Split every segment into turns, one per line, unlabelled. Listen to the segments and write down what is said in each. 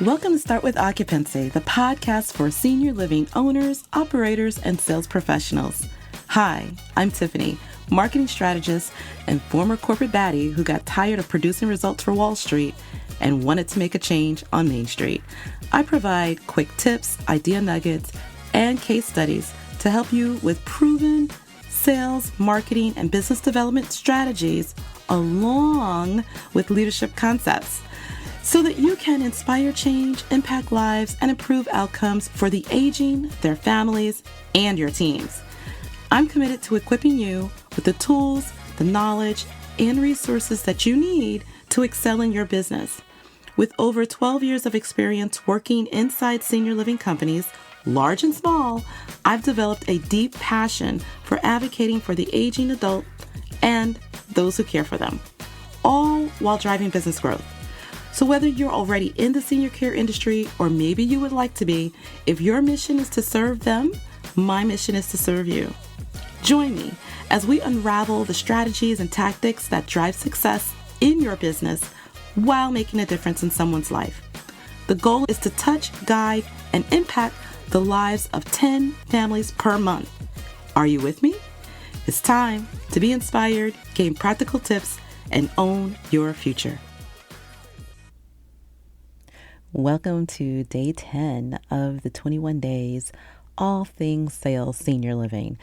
Welcome to Start With Occupancy, the podcast for senior living owners, operators, and sales professionals. Hi, I'm Tiffany, marketing strategist and former corporate baddie who got tired of producing results for Wall Street and wanted to make a change on Main Street. I provide quick tips, idea nuggets, and case studies to help you with proven sales, marketing, and business development strategies along with leadership concepts, so that you can inspire change, impact lives, and improve outcomes for the aging, their families, and your teams. I'm committed to equipping you with the tools, the knowledge, and resources that you need to excel in your business. With over 12 years of experience working inside senior living companies, large and small, I've developed a deep passion for advocating for the aging adult and those who care for them, all while driving business growth. So whether you're already in the senior care industry or maybe you would like to be, if your mission is to serve them, my mission is to serve you. Join me as we unravel the strategies and tactics that drive success in your business while making a difference in someone's life. The goal is to touch, guide, and impact the lives of 10 families per month. Are you with me? It's time to be inspired, gain practical tips, and own your future. Welcome to day 10 of the 21 days, all things sales senior living.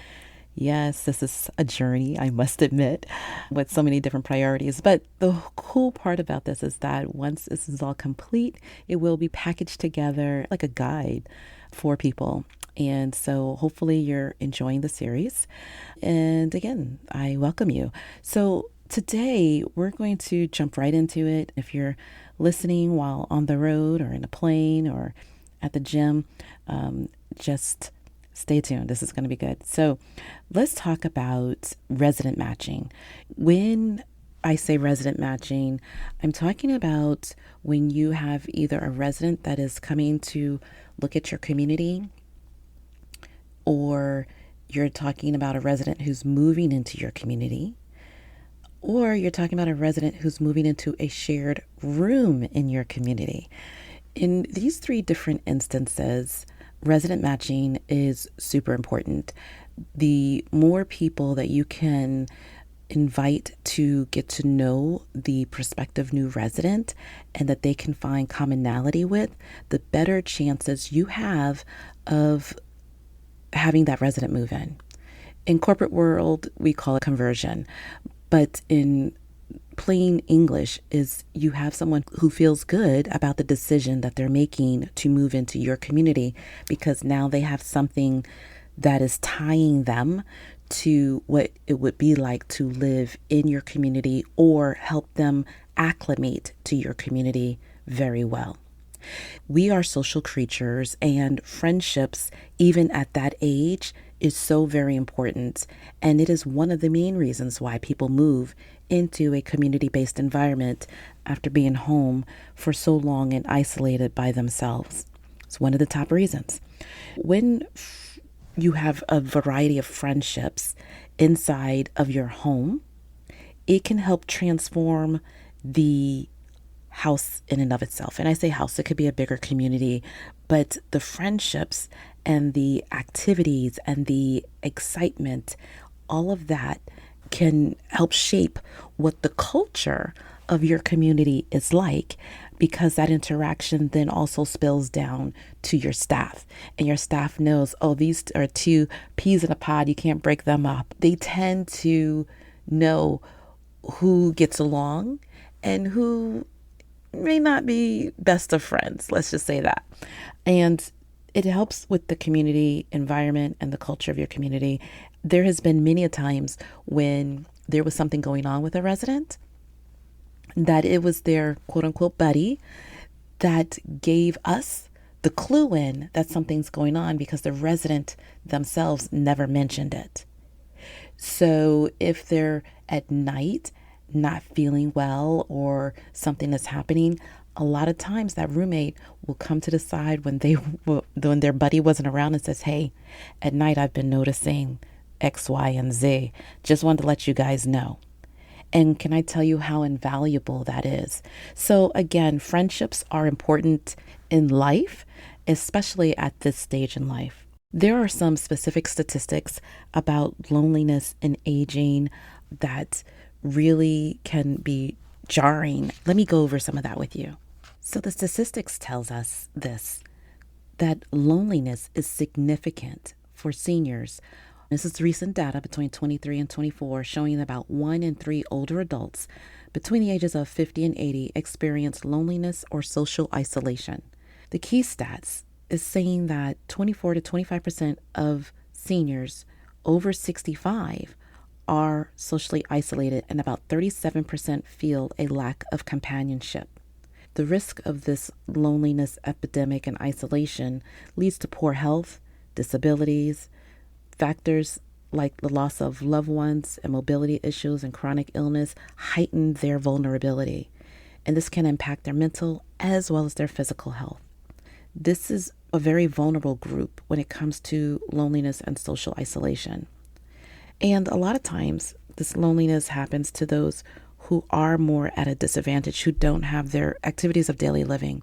Yes, this is a journey, I must admit, with so many different priorities. But the cool part about this is that once this is all complete, it will be packaged together like a guide for people. And so hopefully you're enjoying the series. And again, I welcome you. So today we're going to jump right into it. If you're listening while on the road or in a plane or at the gym, just stay tuned. This is going to be good. So let's talk about resident matching. When I say resident matching, I'm talking about when you have either a resident that is coming to look at your community, or you're talking about a resident who's moving into your community, or you're talking about a resident who's moving into a shared room in your community. In these three different instances, resident matching is super important. The more people that you can invite to get to know the prospective new resident and that they can find commonality with, the better chances you have of having that resident move in. In corporate world, we call it conversion. But in plain English is you have someone who feels good about the decision that they're making to move into your community, because now they have something that is tying them to what it would be like to live in your community or help them acclimate to your community very well. We are social creatures, and friendships, even at that age, is so very important. And it is one of the main reasons why people move into a community-based environment after being home for so long and isolated by themselves. It's one of the top reasons. When you have a variety of friendships inside of your home, it can help transform the house in and of itself. And I say house, it could be a bigger community, but the friendships and the activities and the excitement, all of that can help shape what the culture of your community is like, because that interaction then also spills down to your staff, and your staff knows, oh, these are two peas in a pod, you can't break them up. They tend to know who gets along and who may not be best of friends. Let's just say that. And it helps with the community environment and the culture of your community. There has been many a times when there was something going on with a resident that it was their quote unquote buddy that gave us the clue in that something's going on, because the resident themselves never mentioned it. So if they're at night not feeling well or something is happening, a lot of times that roommate will come to the side when their buddy wasn't around and says, hey, at night I've been noticing X, Y, and Z. Just wanted to let you guys know. And can I tell you how invaluable that is? So, again, friendships are important in life, especially at this stage in life. There are some specific statistics about loneliness and aging that really can be jarring. Let me go over some of that with you. So, the statistics tells us this, that loneliness is significant for seniors. This is recent data between 23 and 24 showing that about 1 in 3 older adults between the ages of 50 and 80 experience loneliness or social isolation. The key stats is saying that 24 to 25% of seniors over 65 are socially isolated, and about 37% feel a lack of companionship. The risk of this loneliness epidemic and isolation leads to poor health, disabilities, factors like the loss of loved ones and mobility issues and chronic illness heighten their vulnerability. And this can impact their mental as well as their physical health. This is a very vulnerable group when it comes to loneliness and social isolation. And a lot of times, this loneliness happens to those who are more at a disadvantage, who don't have their activities of daily living,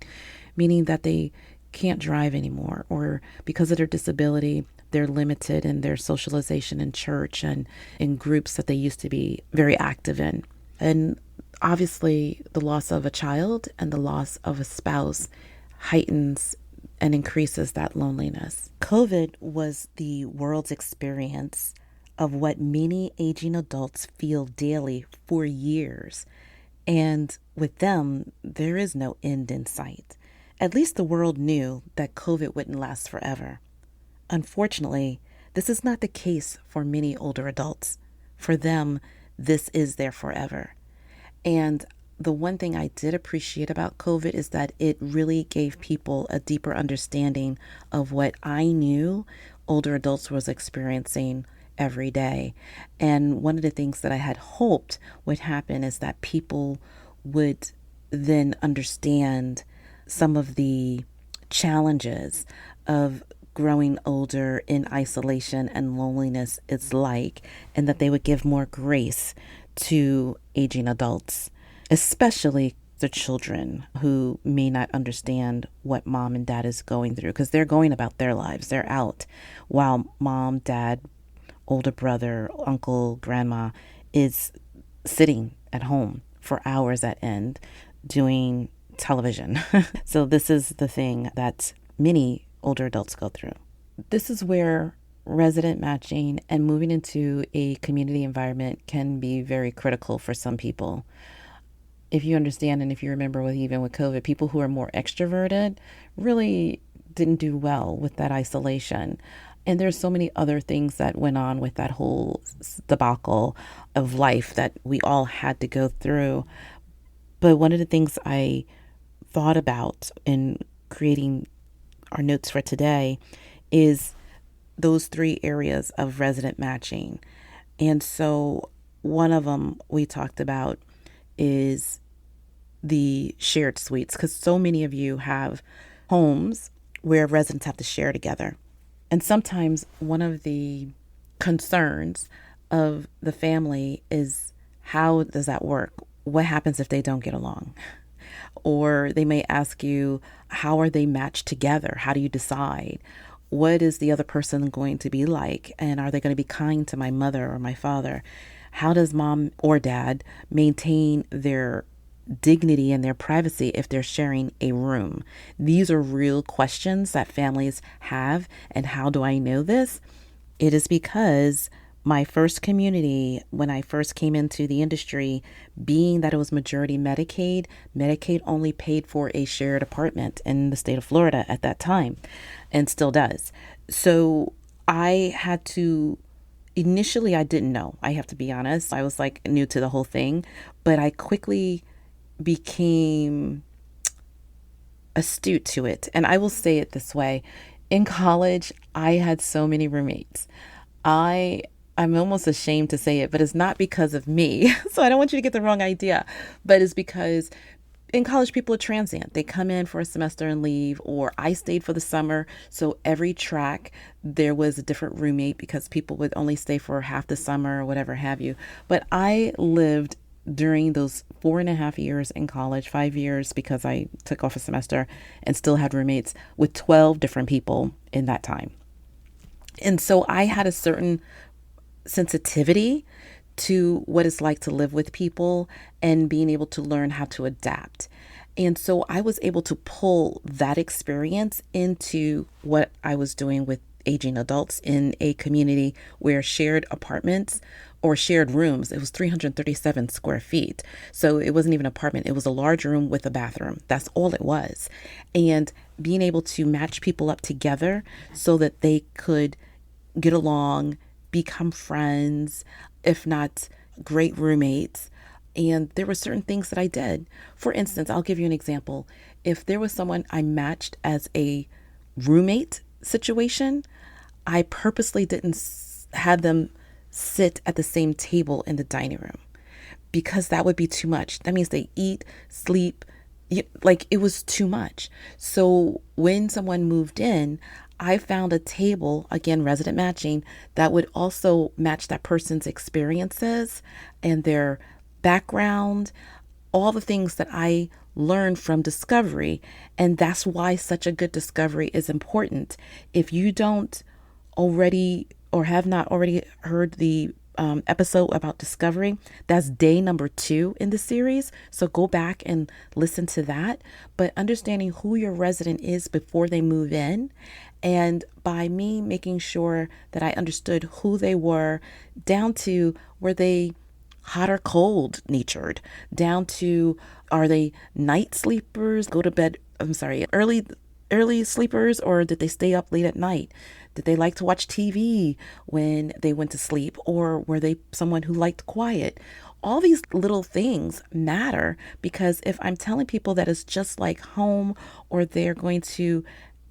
meaning that they can't drive anymore, or because of their disability, they're limited in their socialization in church and in groups that they used to be very active in. And obviously, the loss of a child and the loss of a spouse heightens and increases that loneliness. COVID was the world's experience of what many aging adults feel daily for years. And with them, there is no end in sight. At least the world knew that COVID wouldn't last forever. Unfortunately, this is not the case for many older adults. For them, this is their forever. And the one thing I did appreciate about COVID is that it really gave people a deeper understanding of what I knew older adults was experiencing every day. And one of the things that I had hoped would happen is that people would then understand some of the challenges of growing older in isolation and loneliness is like, and that they would give more grace to aging adults, especially the children who may not understand what mom and dad is going through, because they're going about their lives. They're out while mom, dad, older brother, uncle, grandma is sitting at home for hours at end doing television. So this is the thing that many older adults go through. This is where resident matching and moving into a community environment can be very critical for some people. If you understand, and if you remember even with COVID, people who are more extroverted really didn't do well with that isolation. And there's so many other things that went on with that whole debacle of life that we all had to go through. But one of the things I thought about in creating our notes for today is those 3 areas of resident matching. And so one of them we talked about is the shared suites, because so many of you have homes where residents have to share together. And sometimes one of the concerns of the family is, how does that work? What happens if they don't get along? Or they may ask you, how are they matched together? How do you decide? What is the other person going to be like? And are they going to be kind to my mother or my father? How does mom or dad maintain their dignity and their privacy if they're sharing a room? These are real questions that families have. And how do I know this? It is because my first community, when I first came into the industry, being that it was majority Medicaid, Medicaid only paid for a shared apartment in the state of Florida at that time, and still does. So I had to, initially I didn't know, I have to be honest. I was like new to the whole thing, but I quickly became astute to it. And I will say it this way. In college, I had so many roommates. I'm almost ashamed to say it, but it's not because of me. So I don't want you to get the wrong idea, but it's because in college, people are transient. They come in for a semester and leave, or I stayed for the summer. So every track, there was a different roommate because people would only stay for half the summer or whatever have you. But I lived during those 4.5 years in college, 5 years because I took off a semester and still had roommates with 12 different people in that time. And so I had a certain sensitivity to what it's like to live with people and being able to learn how to adapt. And so I was able to pull that experience into what I was doing with aging adults in a community where shared apartments or shared rooms, it was 337 square feet. So it wasn't even an apartment, it was a large room with a bathroom. That's all it was. And being able to match people up together so that they could get along, become friends, if not great roommates. And there were certain things that I did. For instance, I'll give you an example. If there was someone I matched as a roommate situation, I purposely didn't have them sit at the same table in the dining room because that would be too much. That means they eat, sleep, like it was too much. So when someone moved in, I found a table, again, resident matching, that would also match that person's experiences and their background, all the things that I learned from discovery. And that's why such a good discovery is important. If you don't already or have not already heard the episode about discovery, that's day number 2 in the series. So go back and listen to that. But understanding who your resident is before they move in, and by me making sure that I understood who they were, down to were they hot or cold natured, down to are they night sleepers, go to bed, early sleepers, or did they stay up late at night? Did they like to watch TV when they went to sleep, or were they someone who liked quiet? All these little things matter, because if I'm telling people that it's just like home, or they're going to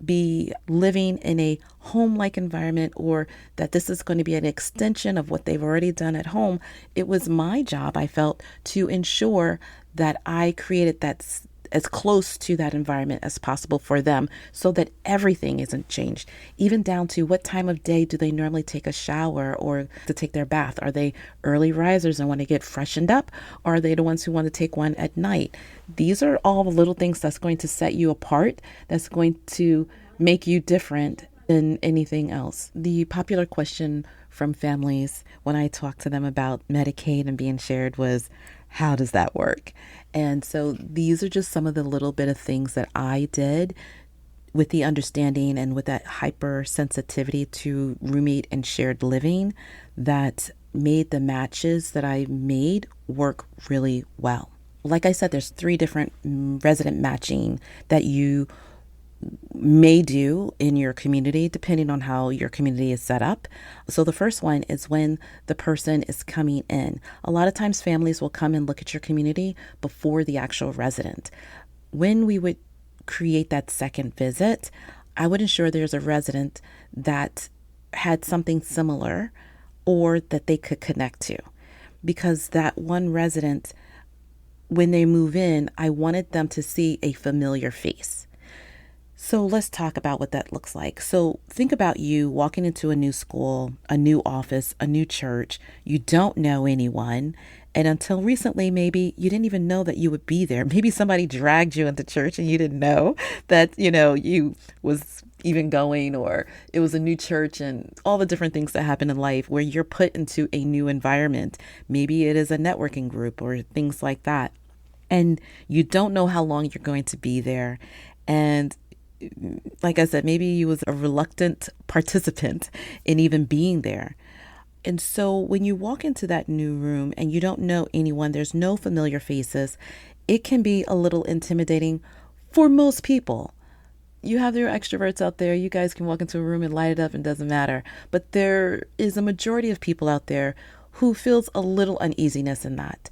be living in a home-like environment, or that this is going to be an extension of what they've already done at home, it was my job, I felt, to ensure that I created that as close to that environment as possible for them, so that everything isn't changed, even down to what time of day do they normally take a shower or to take their bath. Are they early risers and want to get freshened up, or are they the ones who want to take one at night? These are all the little things that's going to set you apart, that's going to make you different than anything else. The popular question from families when I talk to them about Medicaid and being shared was, how does that work? And so these are just some of the little bit of things that I did with the understanding and with that hypersensitivity to roommate and shared living that made the matches that I made work really well. Like I said, there's 3 different resident matching that you may do in your community, depending on how your community is set up. So the first one is when the person is coming in. A lot of times families will come and look at your community before the actual resident. When we would create that second visit, I would ensure there's a resident that had something similar or that they could connect to. Because that one resident, when they move in, I wanted them to see a familiar face. So let's talk about what that looks like. So think about you walking into a new school, a new office, a new church. You don't know anyone. And until recently, maybe you didn't even know that you would be there. Maybe somebody dragged you into church and you didn't know that, you was even going, or it was a new church, and all the different things that happen in life where you're put into a new environment. Maybe it is a networking group or things like that. And you don't know how long you're going to be there. And like I said, maybe you was a reluctant participant in even being there. And so when you walk into that new room and you don't know anyone, there's no familiar faces, it can be a little intimidating for most people. You have your extroverts out there. You guys can walk into a room and light it up and it doesn't matter. But there is a majority of people out there who feels a little uneasiness in that.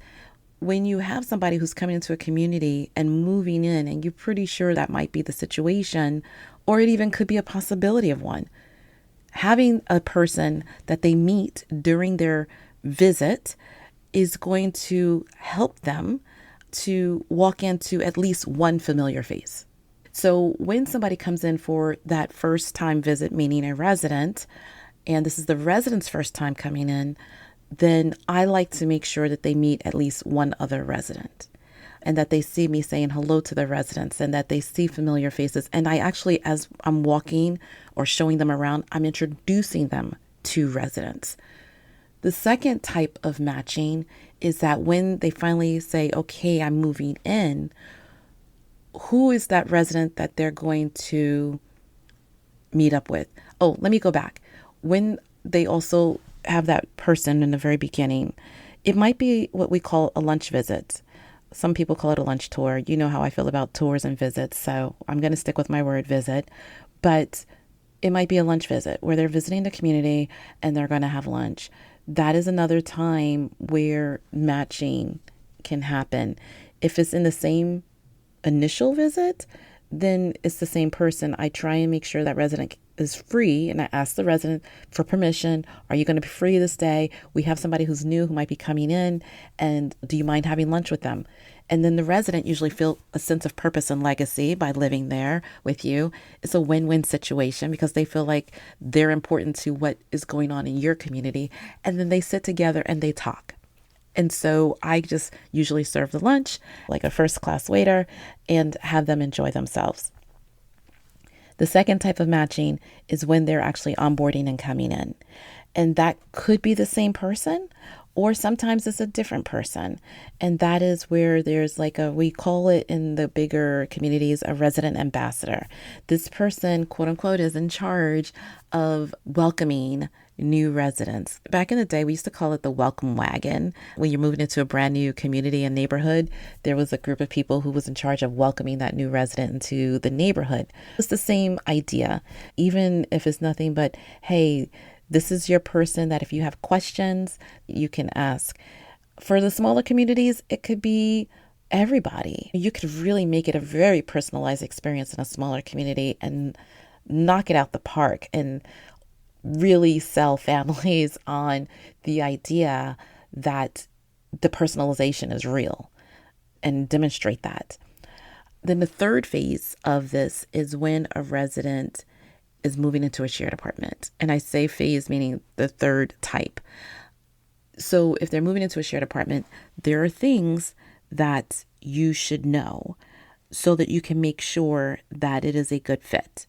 When you have somebody who's coming into a community and moving in, and you're pretty sure that might be the situation, or it even could be a possibility of one, having a person that they meet during their visit is going to help them to walk into at least one familiar face. So when somebody comes in for that first time visit, meaning a resident, and this is the resident's first time coming in, then I like to make sure that they meet at least one other resident and that they see me saying hello to the residents and that they see familiar faces. And I actually, as I'm walking or showing them around, I'm introducing them to residents. The second type of matching is that when they finally say, okay, I'm moving in, who is that resident that they're going to meet up with? Oh, let me go back. When they also have that person in the very beginning, it might be what we call a lunch visit. Some people call it a lunch tour. You know how I feel about tours and visits, so I'm going to stick with my word visit. But it might be a lunch visit where they're visiting the community and they're going to have lunch. That is another time where matching can happen. If it's in the same initial visit, then it's the same person. I try and make sure that resident is free, and I ask the resident for permission. Are you going to be free this day? We have somebody who's new who might be coming in, and do you mind having lunch with them? And then the resident usually feel a sense of purpose and legacy by living there with you. It's a win-win situation because they feel like they're important to what is going on in your community. And then they sit together and they talk. And so I just usually serve the lunch like a first class waiter and have them enjoy themselves. The second type of matching is when they're actually onboarding and coming in. And that could be the same person, or sometimes it's a different person. And that is where there's we call it in the bigger communities, a resident ambassador. This person, quote unquote, is in charge of welcoming new residents. Back in the day, we used to call it the welcome wagon. When you're moving into a brand new community and neighborhood, there was a group of people who was in charge of welcoming that new resident into the neighborhood. It's the same idea, even if it's nothing but, hey, this is your person that if you have questions, you can ask. For the smaller communities, it could be everybody. You could really make it a very personalized experience in a smaller community and knock it out the park and really sell families on the idea that the personalization is real and demonstrate that. Then the third phase of this is when a resident is moving into a shared apartment. And I say phase meaning the third type. So if they're moving into a shared apartment, there are things that you should know so that you can make sure that it is a good fit.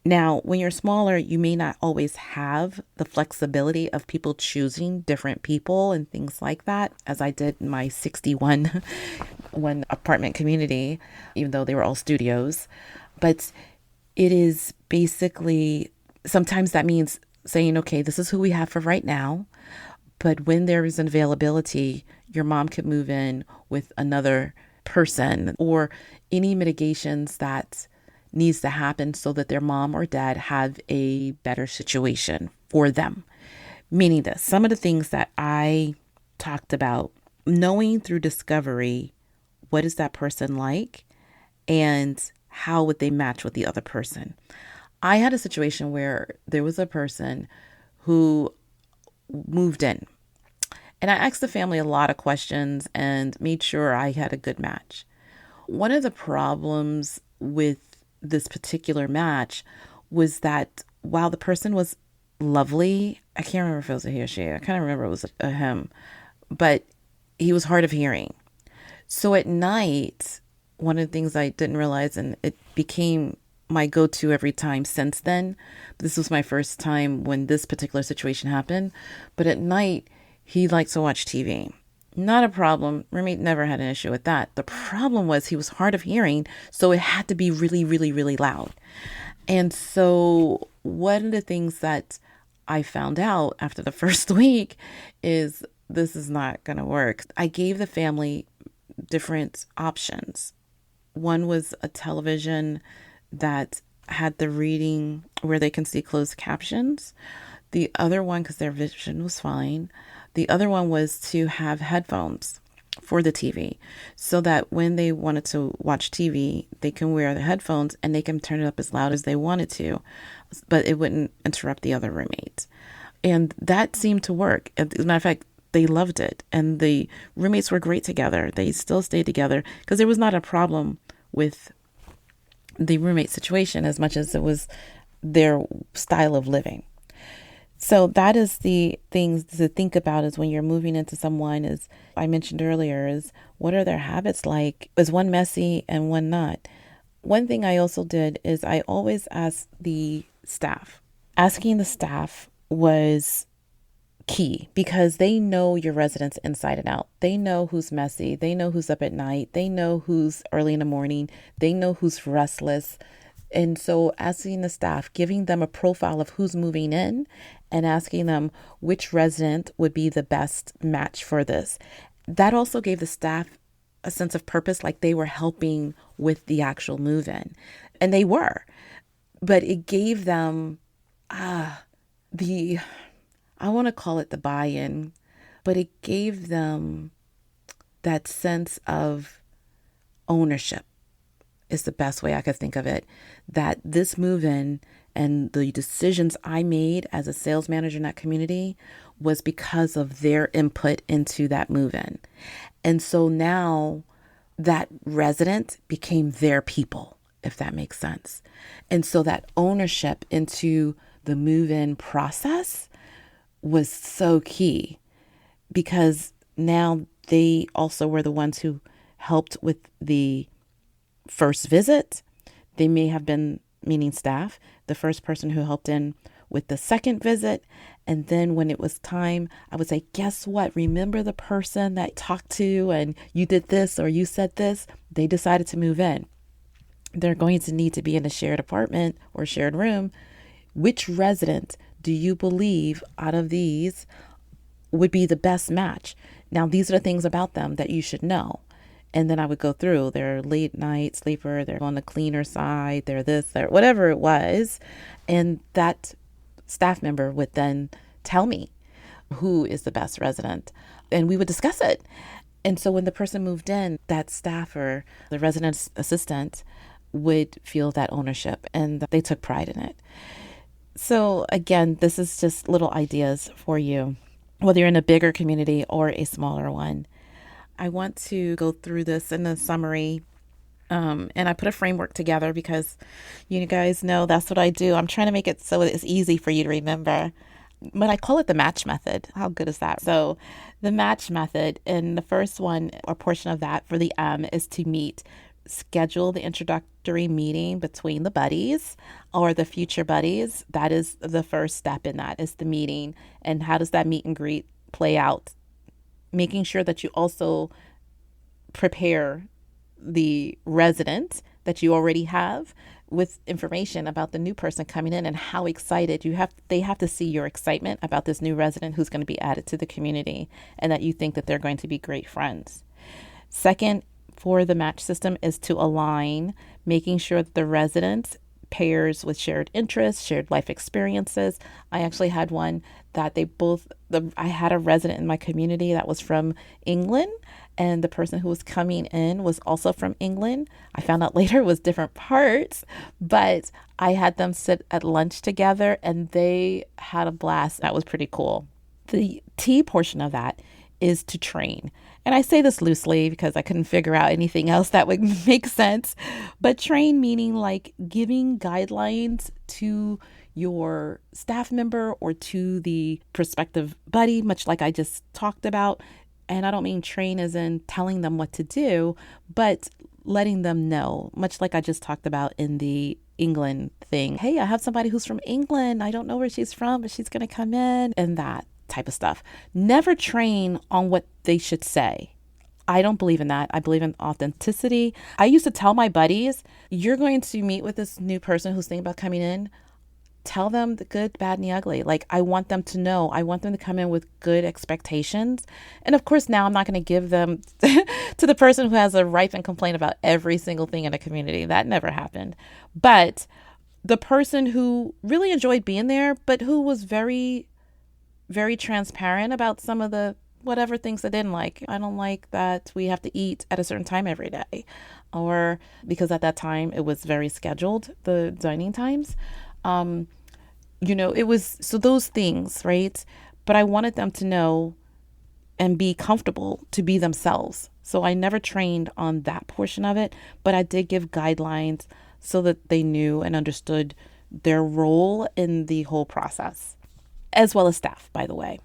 Now, when you're smaller, you may not always have the flexibility of people choosing different people and things like that, as I did in my 61 one apartment community, even though they were all studios. But it is basically, sometimes that means saying, okay, this is who we have for right now. But when there is an availability, your mom could move in with another person, or any mitigations that needs to happen so that their mom or dad have a better situation for them. Meaning this, some of the things that I talked about, knowing through discovery, what is that person like and how would they match with the other person? I had a situation where there was a person who moved in, and I asked the family a lot of questions and made sure I had a good match. One of the problems with this particular match was that while the person was lovely, I can't remember if it was a he or she, I kind of remember it was a him, but he was hard of hearing. So at night, one of the things I didn't realize, and it became my go-to every time since then, this was my first time when this particular situation happened, but at night, he liked to watch TV. Not a problem. Roommate never had an issue with that. The problem was he was hard of hearing, so it had to be really, really, really loud. And so one of the things that I found out after the first week is this is not going to work. I gave the family different options. One was a television that had the reading where they can see closed captions. The other one, because their vision was fine, the other one was to have headphones for the TV so that when they wanted to watch TV, they can wear the headphones and they can turn it up as loud as they wanted to, but it wouldn't interrupt the other roommate. And that seemed to work. As a matter of fact, they loved it. And the roommates were great together. They still stayed together because there was not a problem with the roommate situation as much as it was their style of living. So that is the things to think about is when you're moving into someone, is I mentioned earlier, is what are their habits like? Is one messy and one not? One thing I also did is I always asked the staff. Asking the staff was key because they know your residents inside and out. They know who's messy. They know who's up at night. They know who's early in the morning. They know who's restless. And so asking the staff, giving them a profile of who's moving in and asking them which resident would be the best match for this. That also gave the staff a sense of purpose, like they were helping with the actual move in. And they were. But it gave them the I want to call it the buy-in, but it gave them that sense of ownership is the best way I could think of it. That this move-in and the decisions I made as a sales manager in that community was because of their input into that move-in. And so now that resident became their people, if that makes sense. And so that ownership into the move-in process was so key because now they also were the ones who helped with the first visit. They may have been, meaning staff, the first person who helped in with the second visit. And then when it was time, I would say, guess what? Remember the person that talked to and you did this or you said this? They decided to move in. They're going to need to be in a shared apartment or shared room. Which resident do you believe out of these would be the best match? Now, these are the things about them that you should know. And then I would go through, they're late night sleeper, they're on the cleaner side, they're this, they're whatever it was. And that staff member would then tell me who is the best resident. And we would discuss it. And so when the person moved in, that staff or the resident assistant would feel that ownership and they took pride in it. So again, this is just little ideas for you, whether you're in a bigger community or a smaller one. I want to go through this in a summary, and I put a framework together because you guys know that's what I do. I'm trying to make it so it's easy for you to remember. But I call it the match method. How good is that? So the match method, and the first one or portion of that for the M is to meet. Schedule the introductory meeting between the buddies or the future buddies. That is the first step in that, is the meeting. And how does that meet and greet play out? Making sure that you also prepare the resident that you already have with information about the new person coming in and how excited they have to see your excitement about this new resident who's going to be added to the community and that you think that they're going to be great friends. Second, for the match system is to align, making sure that the residents pairs with shared interests, shared life experiences. I actually had one that I had a resident in my community that was from England, and the person who was coming in was also from England. I found out later it was different parts, but I had them sit at lunch together and they had a blast. That was pretty cool. The T portion of that is to train. And I say this loosely because I couldn't figure out anything else that would make sense. But train meaning like giving guidelines to your staff member or to the prospective buddy, much like I just talked about. And I don't mean train as in telling them what to do, but letting them know, much like I just talked about in the England thing. Hey, I have somebody who's from England. I don't know where she's from, but she's going to come in, and that type of stuff. Never train on what they should say. I don't believe in that. I believe in authenticity. I used to tell my buddies, you're going to meet with this new person who's thinking about coming in. Tell them the good, bad, and the ugly. Like, I want them to know. I want them to come in with good expectations. And of course, now I'm not going to give them to the person who has a ripe and complaint about every single thing in a community. That never happened. But the person who really enjoyed being there, but who was very, very transparent about some of the whatever things I didn't like. I don't like that we have to eat at a certain time every day, or because at that time it was very scheduled, the dining times. It was, so those things, right? But I wanted them to know and be comfortable to be themselves. So I never trained on that portion of it, but I did give guidelines so that they knew and understood their role in the whole process. as well as staff, by the way.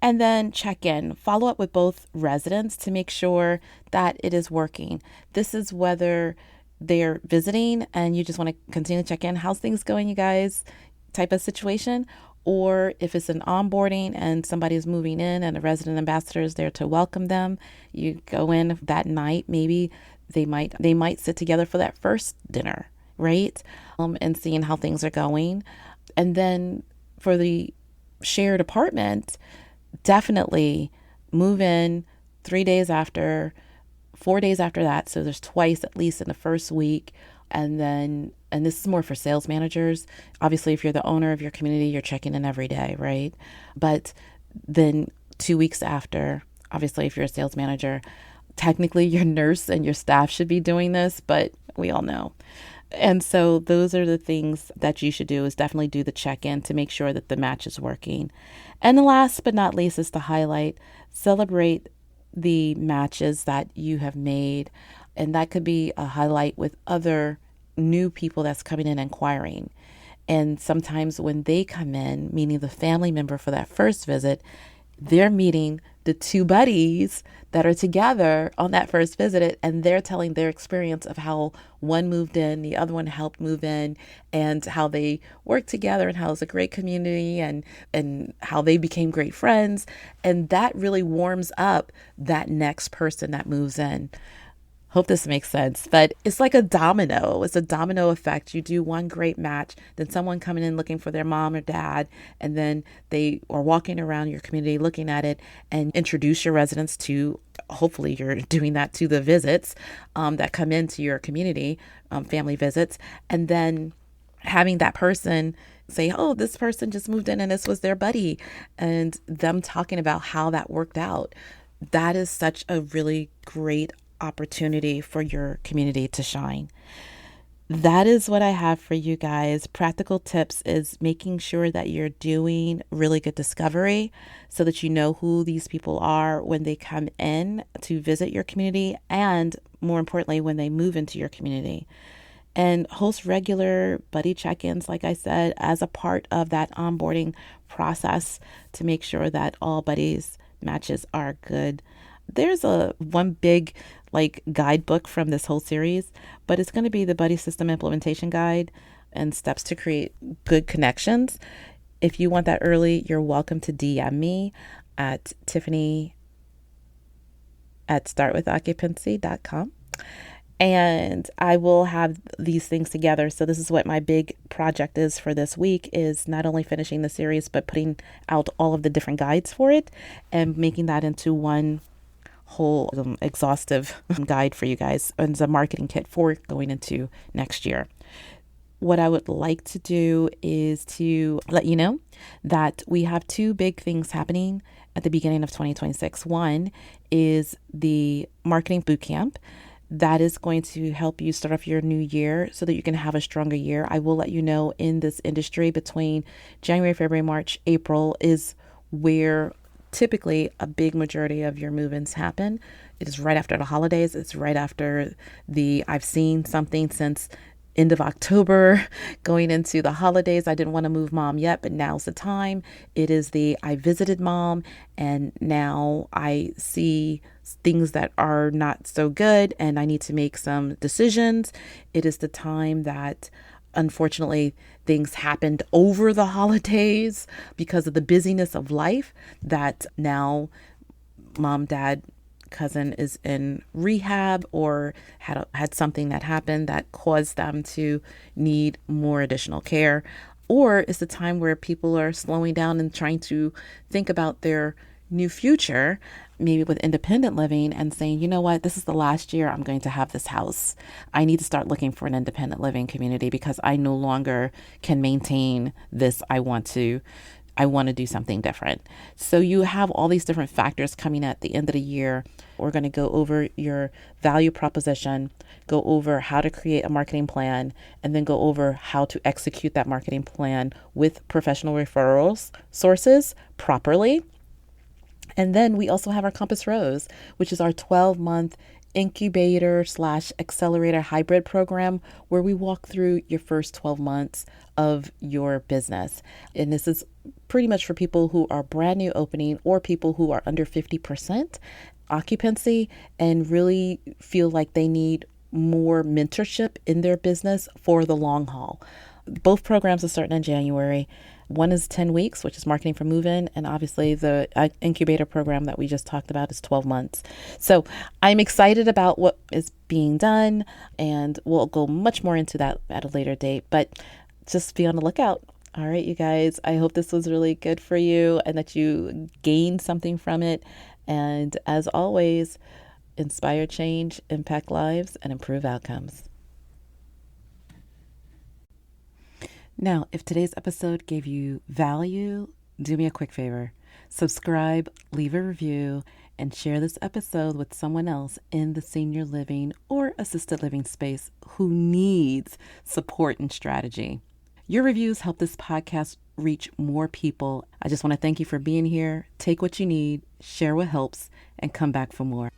And then check in, follow up with both residents to make sure that it is working. This is whether they're visiting and you just want to continue to check in. How's things going, you guys? Type of situation. Or if it's an onboarding and somebody's moving in and a resident ambassador is there to welcome them, you go in that night. Maybe they might sit together for that first dinner, right? And seeing how things are going. And then for the shared apartment, definitely move in 3 days after, 4 days after that. So there's twice at least in the first week. And this is more for sales managers. Obviously, if you're the owner of your community, you're checking in every day, right? But then 2 weeks after, obviously, if you're a sales manager, technically your nurse and your staff should be doing this, but we all know. And so those are the things that you should do, is definitely do the check-in to make sure that the match is working. And the last but not least is to highlight, celebrate the matches that you have made. And that could be a highlight with other new people that's coming in inquiring. And sometimes when they come in, meaning the family member for that first visit, they're meeting the two buddies that are together on that first visit, and they're telling their experience of how one moved in, the other one helped move in, and how they worked together and how it's a great community, and how they became great friends. And that really warms up that next person that moves in. Hope this makes sense, but it's like a domino. It's a domino effect. You do one great match, then someone coming in looking for their mom or dad, and then they are walking around your community looking at it, and introduce your residents to, hopefully you're doing that to the visits that come into your community, family visits, and then having that person say, oh, this person just moved in and this was their buddy, and them talking about how that worked out. That is such a really great opportunity for your community to shine. That is what I have for you guys. Practical tips is making sure that you're doing really good discovery so that you know who these people are when they come in to visit your community, and more importantly, when they move into your community. And host regular buddy check-ins, like I said, as a part of that onboarding process to make sure that all buddies matches are good. There's one big guidebook from this whole series, but it's going to be the Buddy System Implementation Guide and Steps to Create Good Connections. If you want that early, you're welcome to DM me at tiffany@startwithoccupancy.com. And I will have these things together. So this is what my big project is for this week, is not only finishing the series, but putting out all of the different guides for it and making that into one whole exhaustive guide for you guys as a marketing kit for going into next year. What I would like to do is to let you know that we have two big things happening at the beginning of 2026. One is the marketing bootcamp. That is going to help you start off your new year so that you can have a stronger year. I will let you know, in this industry, between January, February, March, April is where typically a big majority of your move-ins happen. It is right after the holidays. It's right after I've seen something since end of October going into the holidays. I didn't want to move mom yet, but now's the time. It is I visited mom, and now I see things that are not so good and I need to make some decisions. It is the time that, unfortunately, things happened over the holidays because of the busyness of life, that now mom, dad, cousin is in rehab or had something that happened that caused them to need more additional care. Or it's the time where people are slowing down and trying to think about their new future, maybe with independent living, and saying, you know what, this is the last year I'm going to have this house. I need to start looking for an independent living community because I no longer can maintain this. I want to do something different. So you have all these different factors coming at the end of the year. We're going to go over your value proposition, go over how to create a marketing plan, and then go over how to execute that marketing plan with professional referrals sources properly. And then we also have our Compass Rose, which is our 12-month incubator/accelerator hybrid program, where we walk through your first 12 months of your business. And this is pretty much for people who are brand new opening or people who are under 50% occupancy and really feel like they need more mentorship in their business for the long haul. Both programs are starting in January. One is 10 weeks, which is marketing for move-in. And obviously the incubator program that we just talked about is 12 months. So I'm excited about what is being done, and we'll go much more into that at a later date, but just be on the lookout. All right, you guys, I hope this was really good for you and that you gained something from it. And as always, inspire change, impact lives, and improve outcomes. Now, if today's episode gave you value, do me a quick favor. Subscribe, leave a review, and share this episode with someone else in the senior living or assisted living space who needs support and strategy. Your reviews help this podcast reach more people. I just want to thank you for being here. Take what you need, share what helps, and come back for more.